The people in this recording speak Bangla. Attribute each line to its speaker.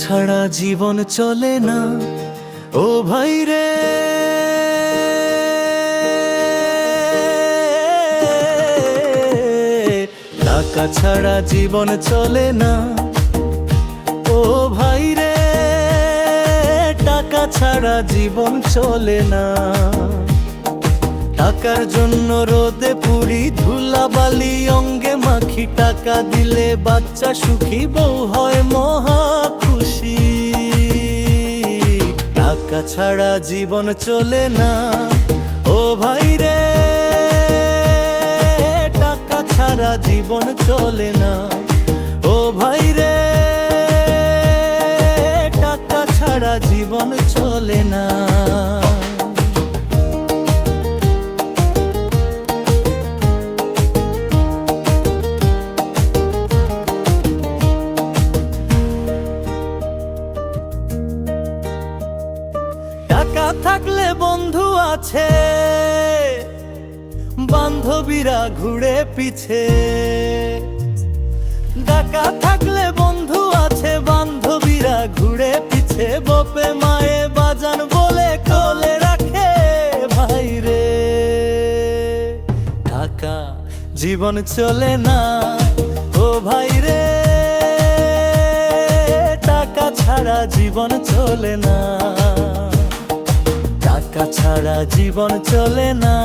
Speaker 1: ছাড়া জীবন চলে না ও ভাই রে। টাকা ছাড়া জীবন চলে না ও ভাই রে, টাকা ছাড়া জীবন চলে না। টাকার জন্য রোদে পুরি ধুলাবালি অঙ্গে মাখি, টাকা দিলে বাচ্চা সুখী বউ হয় মহা খুশি। টাকা ছাড়া জীবন চলে না ও ভাই রে, টাকা ছাড়া জীবন চলে না ও ভাই রে, টাকা ছাড়া জীবন চলে না। টাকা থাকলে বন্ধু আছে, বান্ধবীরা ঘুরে পিছে। টাকা থাকলে বন্ধু আছে, বান্ধবীরা ঘুরে পিছে। বাপে মায়ে বাজান বলে কোলে রাখে ভাই রে। টাকা জীবন চলে না ও ভাই রে, টাকা ছাড়া জীবন চলে না। টাকা ছাড়া জীবন চলে না।